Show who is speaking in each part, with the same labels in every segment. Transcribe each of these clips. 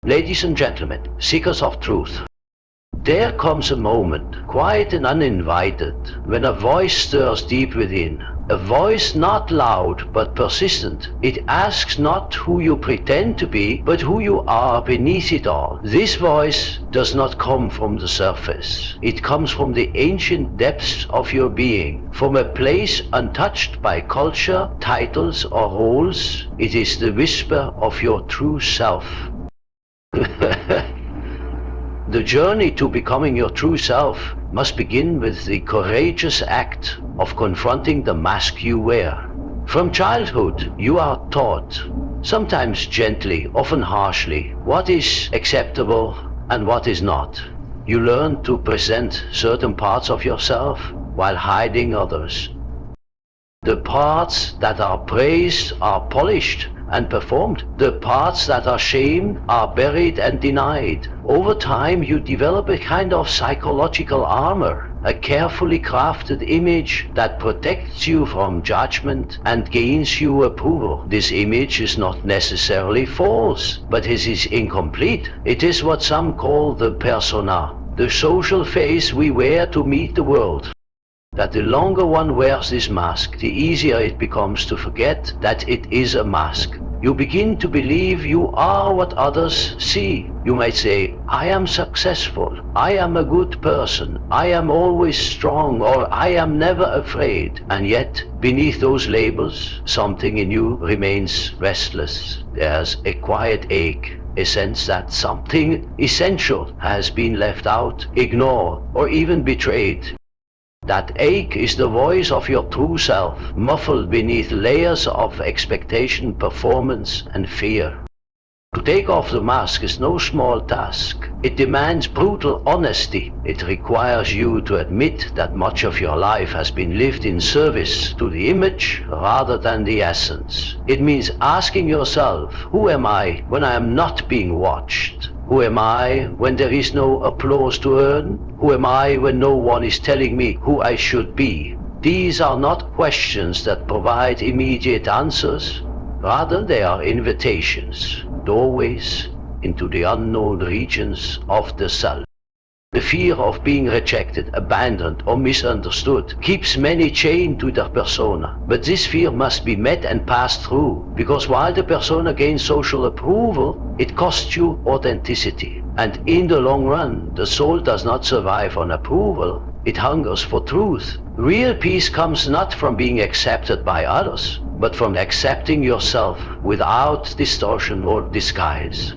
Speaker 1: Ladies and gentlemen, seekers of truth, there comes a moment, quiet and uninvited, when a voice stirs deep within. A voice not loud but persistent. It asks not who you pretend to be, but who you are beneath it all. This voice does not come from the surface. It comes from the ancient depths of your being, from a place untouched by culture, titles or roles. It is the whisper of your true self. The journey to becoming your true self must begin with the courageous act of confronting the mask you wear. From childhood, you are taught, sometimes gently, often harshly, what is acceptable and what is not. You learn to present certain parts of yourself while hiding others. The parts that are praised are polished and performed. The parts that are shamed are buried and denied. Over time, you develop a kind of psychological armor, a carefully crafted image that protects you from judgment and gains you approval. This image is not necessarily false, but it is incomplete. It is what some call the persona, the social face we wear to meet the world. That the longer one wears this mask, the easier it becomes to forget that it is a mask. You begin to believe you are what others see. You might say, I am successful, I am a good person, I am always strong, or I am never afraid. And yet, beneath those labels, something in you remains restless. There's a quiet ache, a sense that something essential has been left out, ignored, or even betrayed. That ache is the voice of your true self, muffled beneath layers of expectation, performance, and fear. To take off the mask is no small task. It demands brutal honesty. It requires you to admit that much of your life has been lived in service to the image rather than the essence. It means asking yourself, who am I when I am not being watched? Who am I when there is no applause to earn? Who am I when no one is telling me who I should be? These are not questions that provide immediate answers. Rather, they are invitations, doorways into the unknown regions of the self. The fear of being rejected, abandoned, or misunderstood keeps many chained to their persona. But this fear must be met and passed through, because while the persona gains social approval, it costs you authenticity. And in the long run, the soul does not survive on approval. It hungers for truth. Real peace comes not from being accepted by others, but from accepting yourself without distortion or disguise.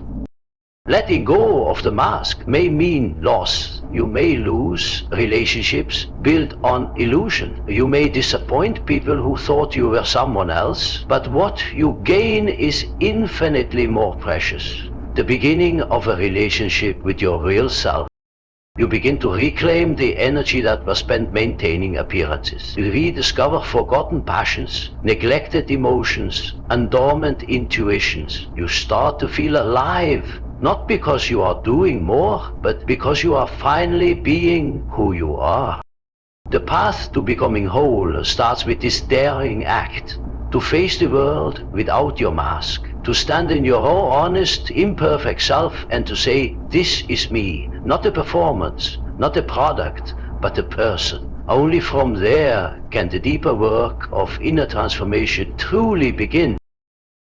Speaker 1: Letting go of the mask may mean loss. You may lose relationships built on illusion. You may disappoint people who thought you were someone else, but what you gain is infinitely more precious. The beginning of a relationship with your real self. You begin to reclaim the energy that was spent maintaining appearances. You rediscover forgotten passions, neglected emotions, and dormant intuitions. You start to feel alive. Not because you are doing more, but because you are finally being who you are. The path to becoming whole starts with this daring act, to face the world without your mask, to stand in your raw, honest, imperfect self and to say, this is me, not a performance, not a product, but a person. Only from there can the deeper work of inner transformation truly begin.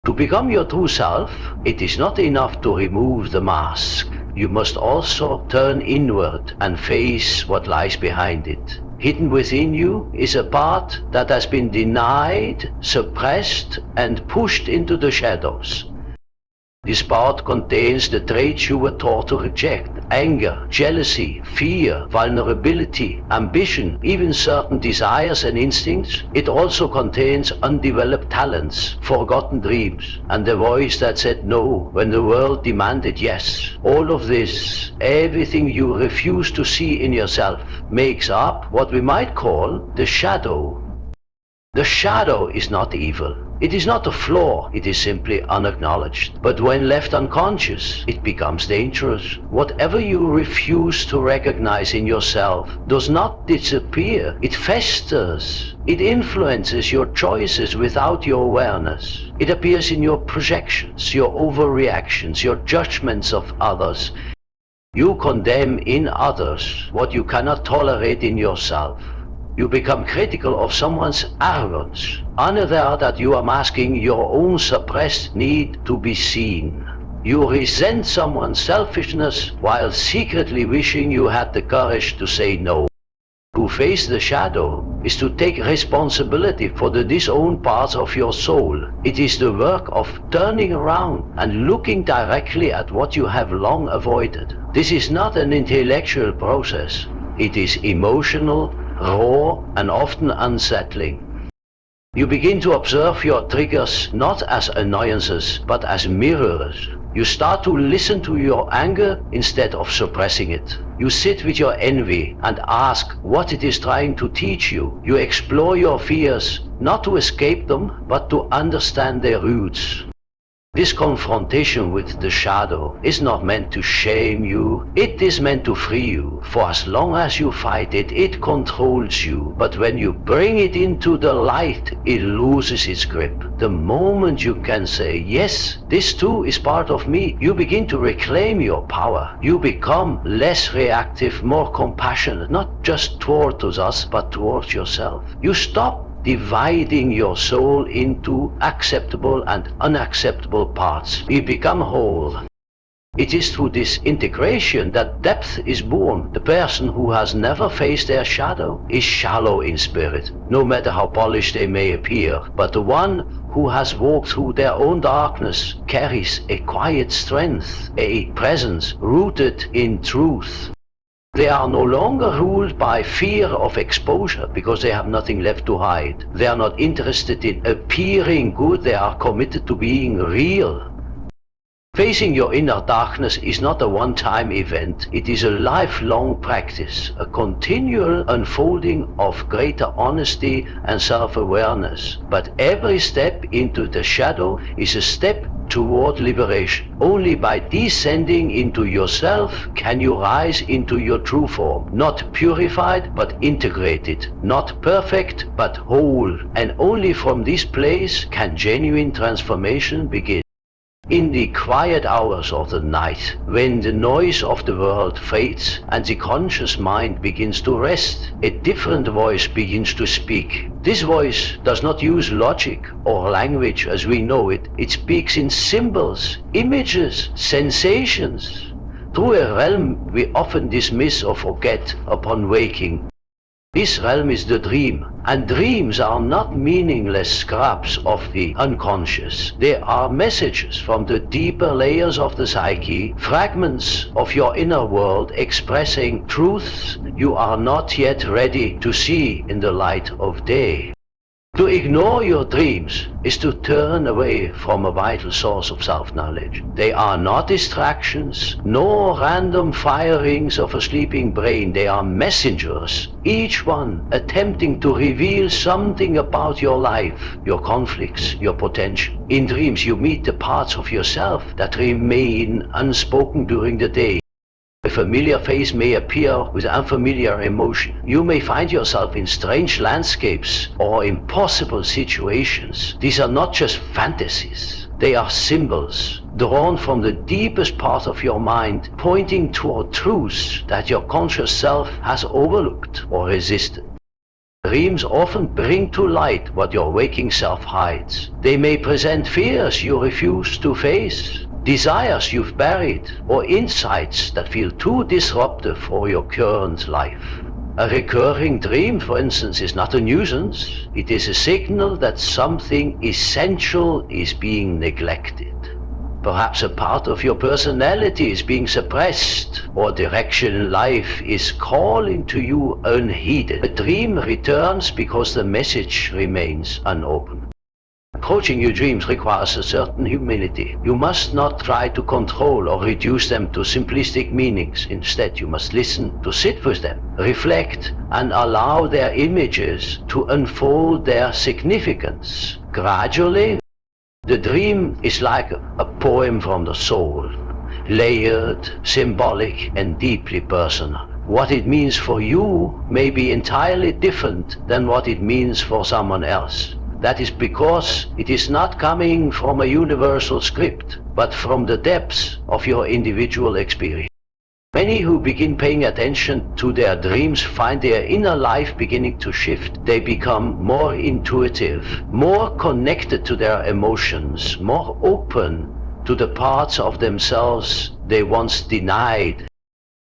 Speaker 1: To become your true self, it is not enough to remove the mask. You must also turn inward and face what lies behind it. Hidden within you is a part that has been denied, suppressed, and pushed into the shadows. This part contains the traits you were taught to reject: anger, jealousy, fear, vulnerability, ambition, even certain desires and instincts. It also contains undeveloped talents, forgotten dreams, and the voice that said no when the world demanded yes. All of this, everything you refuse to see in yourself, makes up what we might call the shadow. The shadow is not evil. It is not a flaw, it is simply unacknowledged. But when left unconscious, it becomes dangerous. Whatever you refuse to recognize in yourself does not disappear, it festers. It influences your choices without your awareness. It appears in your projections, your overreactions, your judgments of others. You condemn in others what you cannot tolerate in yourself. You become critical of someone's arrogance, unaware that you are masking your own suppressed need to be seen. You resent someone's selfishness while secretly wishing you had the courage to say no. To face the shadow is to take responsibility for the disowned parts of your soul. It is the work of turning around and looking directly at what you have long avoided. This is not an intellectual process. It is emotional, raw, and often unsettling. You begin to observe your triggers not as annoyances, but as mirrors. You start to listen to your anger instead of suppressing it. You sit with your envy and ask what it is trying to teach you. You explore your fears, not to escape them, but to understand their roots. This confrontation with the shadow is not meant to shame you, it is meant to free you. For as long as you fight it, it controls you. But when you bring it into the light, it loses its grip. The moment you can say, yes, this too is part of me, you begin to reclaim your power. You become less reactive, more compassionate, not just towards us, but towards yourself. You stop dividing your soul into acceptable and unacceptable parts. You become whole. It is through this integration that depth is born. The person who has never faced their shadow is shallow in spirit, no matter how polished they may appear. But the one who has walked through their own darkness carries a quiet strength, a presence rooted in truth. They are no longer ruled by fear of exposure because they have nothing left to hide. They are not interested in appearing good, they are committed to being real. Facing your inner darkness is not a one-time event, it is a lifelong practice, a continual unfolding of greater honesty and self-awareness. But every step into the shadow is a step toward liberation. Only by descending into yourself can you rise into your true form, not purified but integrated, not perfect but whole. And only from this place can genuine transformation begin. In the quiet hours of the night, when the noise of the world fades and the conscious mind begins to rest, a different voice begins to speak. This voice does not use logic or language as we know it. It speaks in symbols, images, sensations, through a realm we often dismiss or forget upon waking. This realm is the dream, and dreams are not meaningless scraps of the unconscious. They are messages from the deeper layers of the psyche, fragments of your inner world expressing truths you are not yet ready to see in the light of day. To ignore your dreams is to turn away from a vital source of self-knowledge. They are not distractions, nor random firings of a sleeping brain. They are messengers, each one attempting to reveal something about your life, your conflicts, your potential. In dreams you meet the parts of yourself that remain unspoken during the day. A familiar face may appear with unfamiliar emotion. You may find yourself in strange landscapes or impossible situations. These are not just fantasies. They are symbols drawn from the deepest part of your mind, pointing toward truths that your conscious self has overlooked or resisted. Dreams often bring to light what your waking self hides. They may present fears you refuse to face, desires you've buried, or insights that feel too disruptive for your current life. A recurring dream, for instance, is not a nuisance. It is a signal that something essential is being neglected. Perhaps a part of your personality is being suppressed, or direction in life is calling to you unheeded. A dream returns because the message remains unopened. Approaching your dreams requires a certain humility. You must not try to control or reduce them to simplistic meanings. Instead, you must listen, to sit with them, reflect, and allow their images to unfold their significance. Gradually, the dream is like a poem from the soul, layered, symbolic, and deeply personal. What it means for you may be entirely different than what it means for someone else. That is because it is not coming from a universal script, but from the depths of your individual experience. Many who begin paying attention to their dreams find their inner life beginning to shift. They become more intuitive, more connected to their emotions, more open to the parts of themselves they once denied.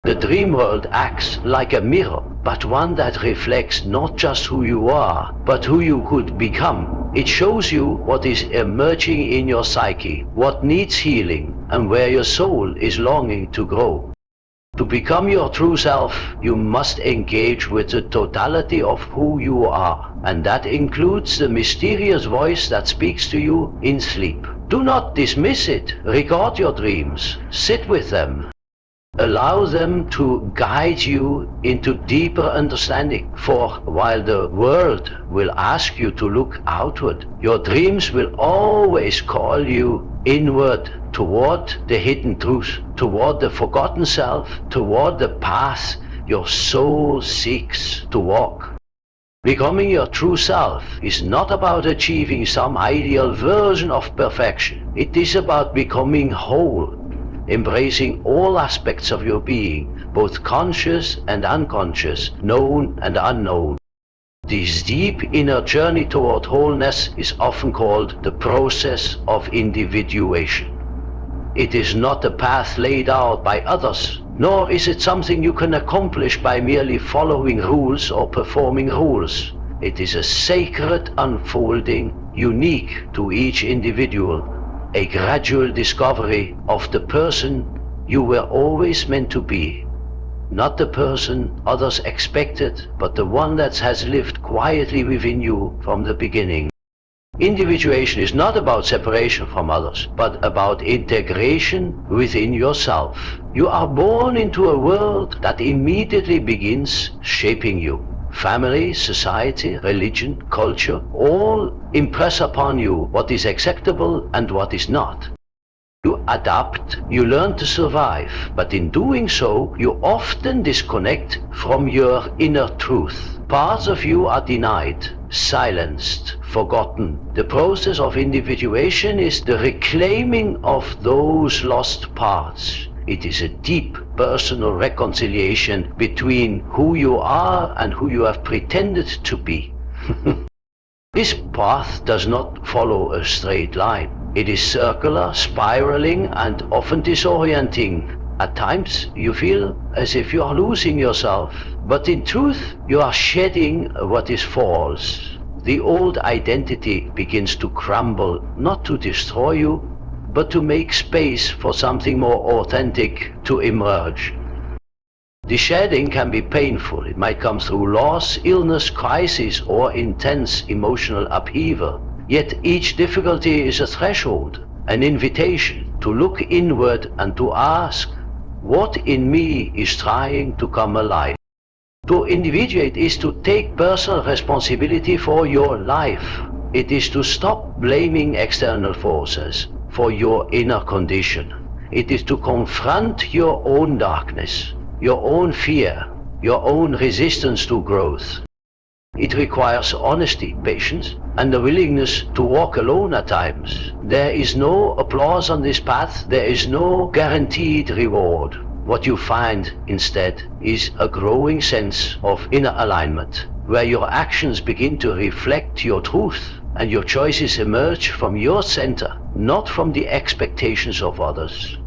Speaker 1: The dream world acts like a mirror, but one that reflects not just who you are, but who you could become. It shows you what is emerging in your psyche, what needs healing, and where your soul is longing to grow. To become your true self, you must engage with the totality of who you are, and that includes the mysterious voice that speaks to you in sleep. Do not dismiss it. Record your dreams. Sit with them. Allow them to guide you into deeper understanding. For while the world will ask you to look outward, your dreams will always call you inward, toward the hidden truth, toward the forgotten self, toward the path your soul seeks to walk. Becoming your true self is not about achieving some ideal version of perfection. It is about becoming whole, embracing all aspects of your being, both conscious and unconscious, known and unknown. This deep inner journey toward wholeness is often called the process of individuation. It is not a path laid out by others, nor is it something you can accomplish by merely following rules or performing rules. It is a sacred unfolding, unique to each individual, a gradual discovery of the person you were always meant to be. Not the person others expected, but the one that has lived quietly within you from the beginning. Individuation is not about separation from others, but about integration within yourself. You are born into a world that immediately begins shaping you. Family, society, religion, culture, all impress upon you what is acceptable and what is not. You adapt, you learn to survive, but in doing so, you often disconnect from your inner truth. Parts of you are denied, silenced, forgotten. The process of individuation is the reclaiming of those lost parts. It is a deep personal reconciliation between who you are and who you have pretended to be. This path does not follow a straight line. It is circular, spiraling, and often disorienting. At times, you feel as if you are losing yourself, but in truth, you are shedding what is false. The old identity begins to crumble, not to destroy you, but to make space for something more authentic to emerge. The shedding can be painful. It might come through loss, illness, crisis, or intense emotional upheaval. Yet each difficulty is a threshold, an invitation to look inward and to ask, what in me is trying to come alive? To individuate is to take personal responsibility for your life. It is to stop blaming external forces for your inner condition. It is to confront your own darkness, your own fear, your own resistance to growth. It requires honesty, patience, and the willingness to walk alone at times. There is no applause on this path. There is no guaranteed reward. What you find instead is a growing sense of inner alignment, where your actions begin to reflect your truth and your choices emerge from your center, not from the expectations of others.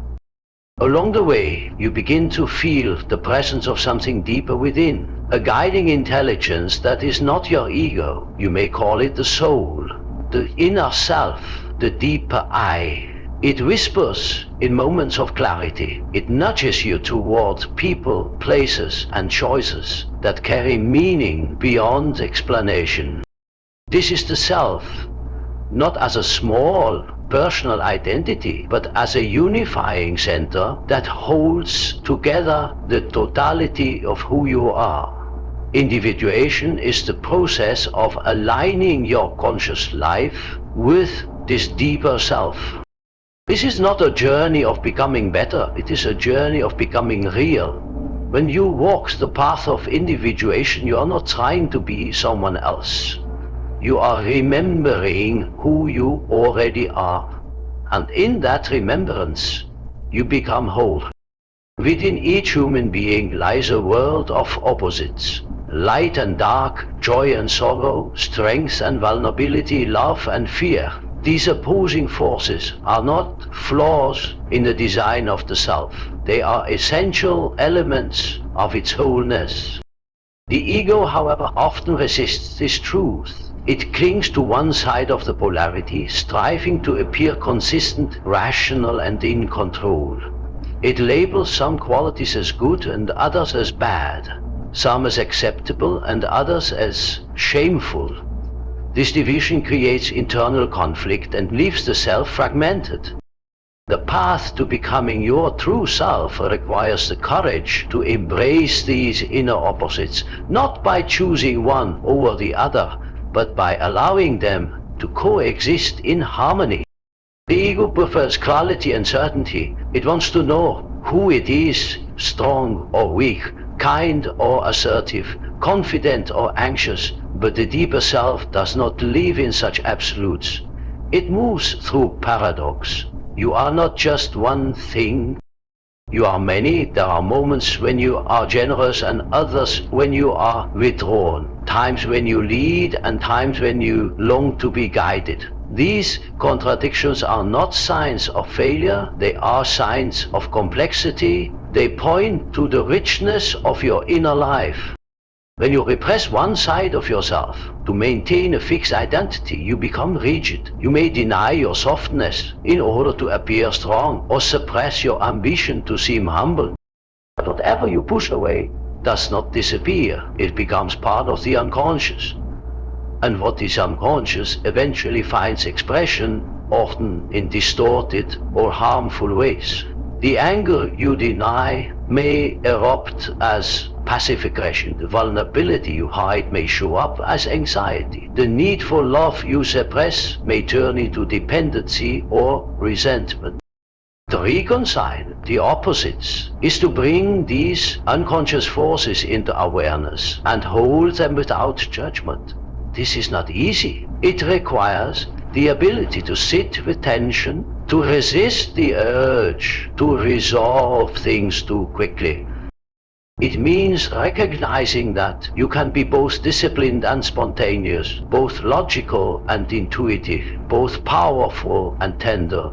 Speaker 1: Along the way, you begin to feel the presence of something deeper within, a guiding intelligence that is not your ego. You may call it the soul, the inner self, the deeper I. It whispers in moments of clarity. It nudges you toward people, places, and choices that carry meaning beyond explanation. This is the self, not as a small personal identity, but as a unifying center that holds together the totality of who you are. Individuation is the process of aligning your conscious life with this deeper self. This is not a journey of becoming better, it is a journey of becoming real. When you walk the path of individuation, you are not trying to be someone else. You are remembering who you already are. And in that remembrance, you become whole. Within each human being lies a world of opposites. Light and dark, joy and sorrow, strength and vulnerability, love and fear. These opposing forces are not flaws in the design of the self. They are essential elements of its wholeness. The ego, however, often resists this truth. It clings to one side of the polarity, striving to appear consistent, rational and in control. It labels some qualities as good and others as bad, some as acceptable and others as shameful. This division creates internal conflict and leaves the self fragmented. The path to becoming your true self requires the courage to embrace these inner opposites, not by choosing one over the other, but by allowing them to coexist in harmony. The ego prefers clarity and certainty. It wants to know who it is, strong or weak, kind or assertive, confident or anxious, but the deeper self does not live in such absolutes. It moves through paradox. You are not just one thing. You are many. There are moments when you are generous and others when you are withdrawn. Times when you lead and times when you long to be guided. These contradictions are not signs of failure, they are signs of complexity. They point to the richness of your inner life. When you repress one side of yourself to maintain a fixed identity, you become rigid. You may deny your softness in order to appear strong or suppress your ambition to seem humble. But whatever you push away does not disappear. It becomes part of the unconscious. And what is unconscious eventually finds expression, often in distorted or harmful ways. The anger you deny may erupt as passive aggression. The vulnerability you hide may show up as anxiety. The need for love you suppress may turn into dependency or resentment. To reconcile the opposites is to bring these unconscious forces into awareness and hold them without judgment. This is not easy. It requires the ability to sit with tension, to resist the urge to resolve things too quickly. It means recognizing that you can be both disciplined and spontaneous, both logical and intuitive, both powerful and tender,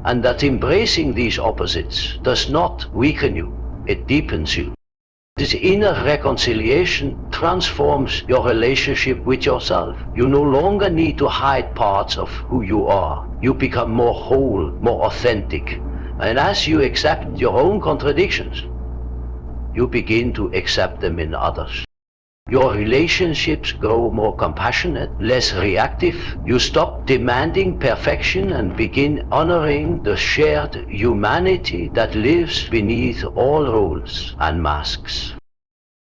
Speaker 1: and that embracing these opposites does not weaken you, it deepens you. This inner reconciliation transforms your relationship with yourself. You no longer need to hide parts of who you are. You become more whole, more authentic. And as you accept your own contradictions, you begin to accept them in others. Your relationships grow more compassionate, less reactive. You stop demanding perfection and begin honoring the shared humanity that lives beneath all roles and masks.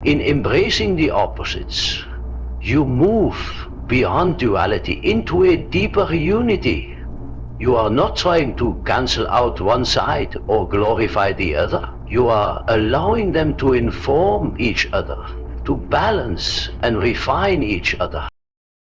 Speaker 1: In embracing the opposites, you move beyond duality into a deeper unity. You are not trying to cancel out one side or glorify the other. You are allowing them to inform each other, to balance and refine each other.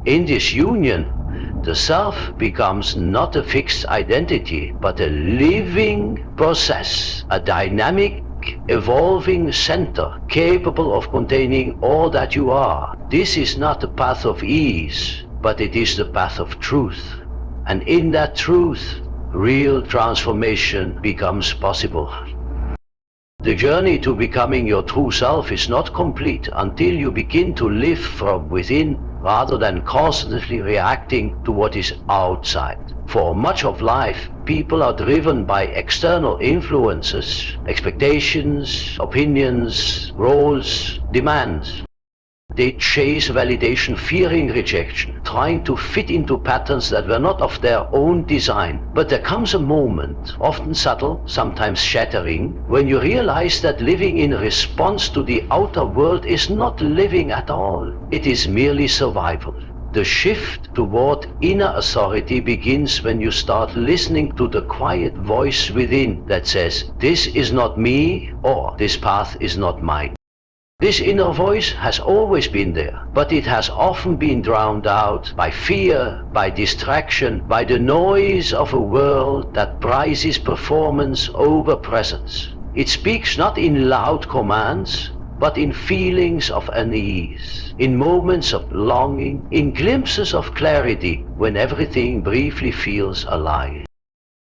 Speaker 1: In this union, the self becomes not a fixed identity, but a living process, a dynamic, evolving center, capable of containing all that you are. This is not the path of ease, but it is the path of truth. And in that truth, real transformation becomes possible. The journey to becoming your true self is not complete until you begin to live from within rather than constantly reacting to what is outside. For much of life, people are driven by external influences, expectations, opinions, roles, demands. They chase validation, fearing rejection, trying to fit into patterns that were not of their own design. But there comes a moment, often subtle, sometimes shattering, when you realize that living in response to the outer world is not living at all. It is merely survival. The shift toward inner authority begins when you start listening to the quiet voice within that says, "This is not me," or "This path is not mine." This inner voice has always been there, but it has often been drowned out by fear, by distraction, by the noise of a world that prizes performance over presence. It speaks not in loud commands, but in feelings of unease, in moments of longing, in glimpses of clarity when everything briefly feels alive.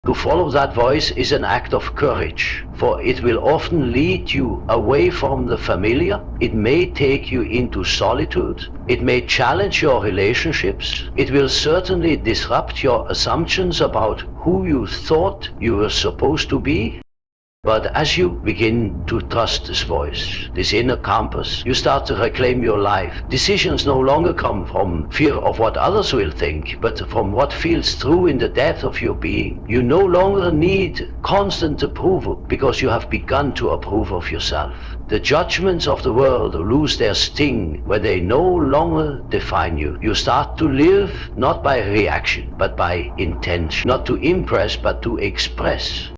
Speaker 1: To follow that voice is an act of courage, for it will often lead you away from the familiar. It may take you into solitude. It may challenge your relationships. It will certainly disrupt your assumptions about who you thought you were supposed to be. But as you begin to trust this voice, this inner compass, you start to reclaim your life. Decisions no longer come from fear of what others will think, but from what feels true in the depth of your being. You no longer need constant approval because you have begun to approve of yourself. The judgments of the world lose their sting when they no longer define you. You start to live not by reaction, but by intention. Not to impress, but to express.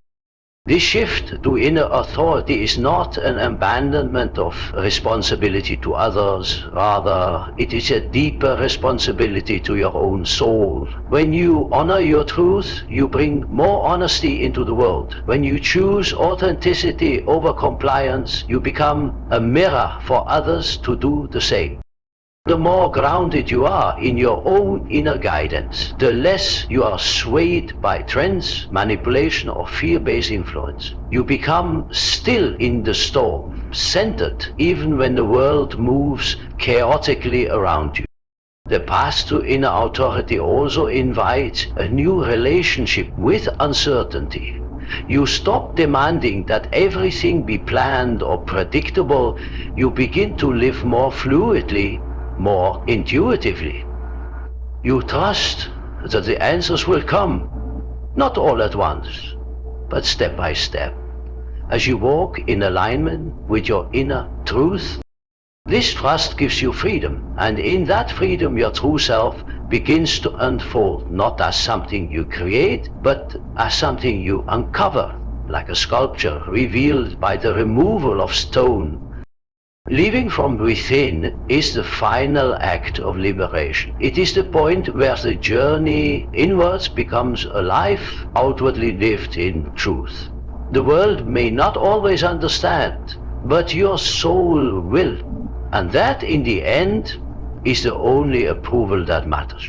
Speaker 1: This shift to inner authority is not an abandonment of responsibility to others. Rather, it is a deeper responsibility to your own soul. When you honor your truth, you bring more honesty into the world. When you choose authenticity over compliance, you become a mirror for others to do the same. The more grounded you are in your own inner guidance, the less you are swayed by trends, manipulation, or fear-based influence. You become still in the storm, centered even when the world moves chaotically around you. The path to inner authority also invites a new relationship with uncertainty. You stop demanding that everything be planned or predictable. You begin to live more fluidly, more intuitively. You trust that the answers will come, not all at once, but step by step, as you walk in alignment with your inner truth. This trust gives you freedom, and in that freedom your true self begins to unfold, not as something you create, but as something you uncover, like a sculpture revealed by the removal of stone. Living from within is the final act of liberation. It is the point where the journey inwards becomes a life outwardly lived in truth. The world may not always understand, but your soul will. And that, in the end, is the only approval that matters.